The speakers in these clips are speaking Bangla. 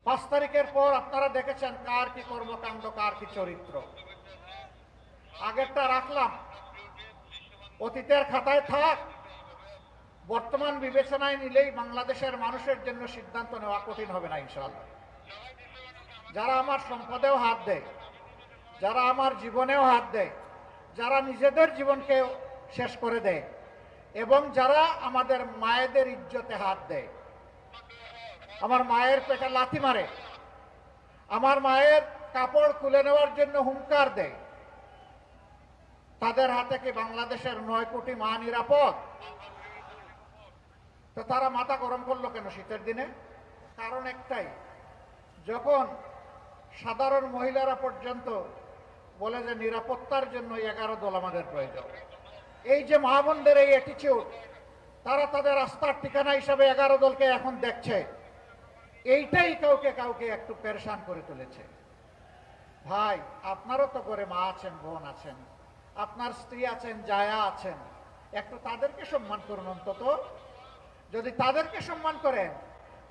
5 তারিখের পর আপনারা দেখেছেন কার কি কর্মকাণ্ড, কার কি চরিত্র। আগেরটা রাখলাম, অতীতের খাতায় থাক, বর্তমান বিবেচনায় নিলেই বাংলাদেশের মানুষের জন্য সিদ্ধান্ত নেওয়া কঠিন হবে না ইনশাআল্লাহ। যারা আমার সম্পদেও হাত দেয়, যারা আমার জীবনেও হাত দেয়, যারা নিজেদের জীবনকে শেষ করে দেয় এবং যারা আমাদের মায়েদের ইজ্জতে হাত দেয়, আমার মায়ের পেটে লাথি মারে, আমার মায়ের কাপড় খুলে নেওয়ার জন্য হুঙ্কার দেয়, তাদের হাতে কি বাংলাদেশের 9 কোটি মা নিরাপদ? তো তারা মাথা গরম করলো কেন শীতের দিনে? কারণ একটাই, যখন সাধারণ মহিলারা পর্যন্ত বলে যে নিরাপত্তার জন্য 11 দল আমাদের প্রয়োজন, এই যে মা বোনদের এই অ্যাটিচিউড, তারা তাদের আস্থার ঠিকানা হিসাবে 11 দলকে এখন দেখছে, এইটাই কাউকে কাউকে একটু পেরেশান করে তুলেছে। ভাই, আপনারও তো করে মা আছেন, বোন আছেন, আপনার স্ত্রী আছেন, জায়া আছেন, একটু তাদেরকে সম্মান করুন অন্তত। যদি তাদেরকে সম্মান করেন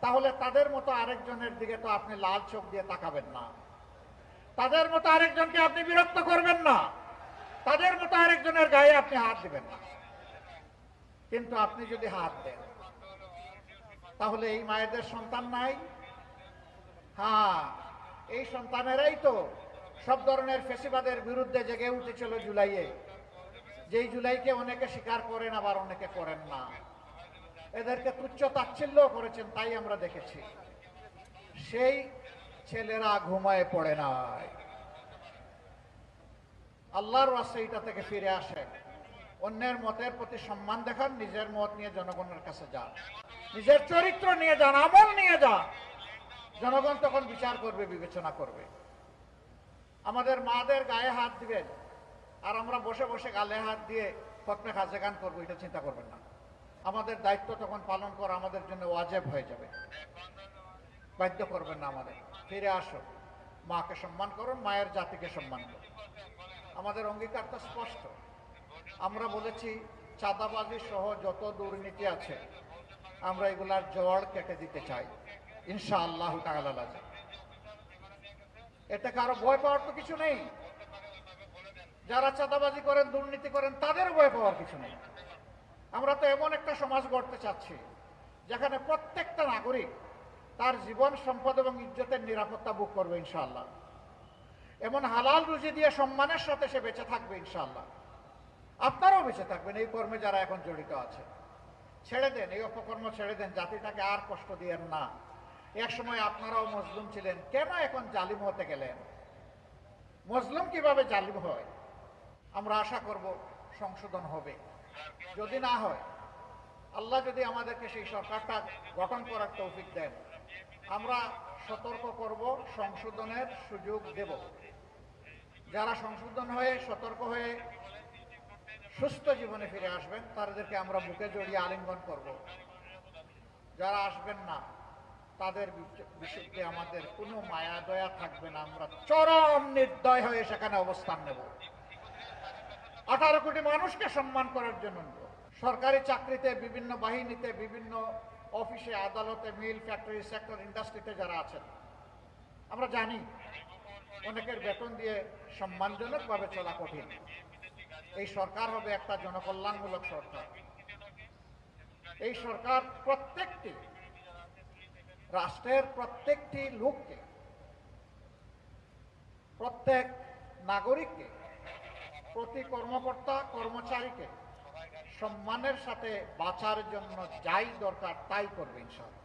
তাহলে তাদের মতো আরেকজনের দিকে তো আপনি লাল চোখ দিয়ে তাকাবেন না, তাদের মতো আরেকজনকে আপনি বিরক্ত করবেন না, তাদের মতো আরেকজনের গায়ে আপনি হাত দিবেন না। কিন্তু আপনি যদি হাত দেন তাহলে এই মায়েদের সন্তান নাই? হ্যাঁ, এই সন্তানেরাই তো সব ধরনের ফেসিবাদের বিরুদ্ধে জেগে উঠেছিল জুলাইয়ে, যেই জুলাইকে অনেকে স্বীকার করেন আবার অনেকে করেন না। এদেরকে তুচ্ছ তাচ্ছিল্য করেছেন, তাই আমরা দেখেছি। সেই ছেলেরা ঘুমায় পড়ে নাই। আল্লাহর ওয়াস্তে এটা থেকে ফিরে আসেন, অন্যের মতের প্রতি সম্মান দেখান, নিজের মত নিয়ে জনগণের কাছে যান, নিজের চরিত্র নিয়ে যান, আমল নিয়ে যান। জনগণ তখন বিচার করবে, বিবেচনা করবে। আমাদের মাদের গায়ে হাত দিবেন আর আমরা বসে বসে গালে হাত দিয়ে ফতমে খাজে গান করবো, এটা চিন্তা করবেন না। আমাদের দায়িত্ব তখন পালন করা আমাদের জন্য ওয়াজিব হয়ে যাবে। বাধ্য করবেন না আমাদের। ফিরে আসো, মাকে সম্মান করুন, মায়ের জাতিকে সম্মান করুন। আমাদের অঙ্গীকার তো স্পষ্ট। আমরা বলেছি চাঁদাবাজি সহ যত দুর্নীতি আছে আমরা এগুলার জড় কেটে দিতে চাই ইনশাআল্লাহ তাআলা। এতে কারো ভয় পাওয়ার তো কিছু নেই। যারা চাঁদাবাজি করেন, দুর্নীতি করেন, তাদের ভয় পাওয়ার কিছু নেই। আমরা তো এমন একটা সমাজ গড়তে চাচ্ছি যেখানে প্রত্যেকটা নাগরিক তার জীবন, সম্পদ এবং ইজ্জতের নিরাপত্তা ভোগ করবে ইনশাআল্লাহ। এমন হালাল রুজি দিয়ে সম্মানের সাথে সে বেঁচে থাকবে ইনশাআল্লাহ। আপনারাও বেঁচে থাকবেন এই কর্মে যারা এখন জড়িত আছে। ছেড়ে দেন, এই অপকর্ম ছেড়ে দেন, জাতিটাকে আর কষ্ট দিয়েন না। এক সময় আপনারাও মজলুম ছিলেন, কেন এখন জালিম হতে গেলেন? মজলুম কিভাবে জালিম হয়? আমরা আশা করব সংশোধন হবে। যদি না হয়, আল্লাহ যদি আমাদেরকে সেই সরকারটা গঠন করার তৌফিক দেন, আমরা সতর্ক করব, সংশোধনের সুযোগ দেব। যারা সংশোধন হয়ে, সতর্ক হয়ে সুস্থ জীবনে ফিরে আসবেন তাদেরকে আমরা বুকে জড়িয়ে আলিঙ্গন করব। যারা আসবেন না তাদের বিশুদ্ধে আমাদের কোনো মায়া দয়া থাকবে না। আমরা চরম নির্দয় হয়ে সেখানে অবস্থান নেব। 18 কোটি মানুষকে সম্মান করার জন্য সরকারি চাকরিতে, বিভিন্ন বাহিনীতে, বিভিন্ন অফিসে, আদালতে, মিল, ফ্যাক্টরি, সেক্টর, ইন্ডাস্ট্রিতে যারা আছেন, আমরা জানি অনেকের বেতন দিয়ে সম্মানজনকভাবে চলা কঠিন। এই সরকার হবে একটা জনকল্যাণমূলক সরকার। এই সরকার প্রত্যেকটি রাষ্ট্রের প্রত্যেকটি লোককে, প্রত্যেক নাগরিককে, প্রতি কর্মকর্তা কর্মচারীকে সম্মানের সাথে বাঁচার জন্য যাই দরকার তাই করবে ইনশাআল্লাহ।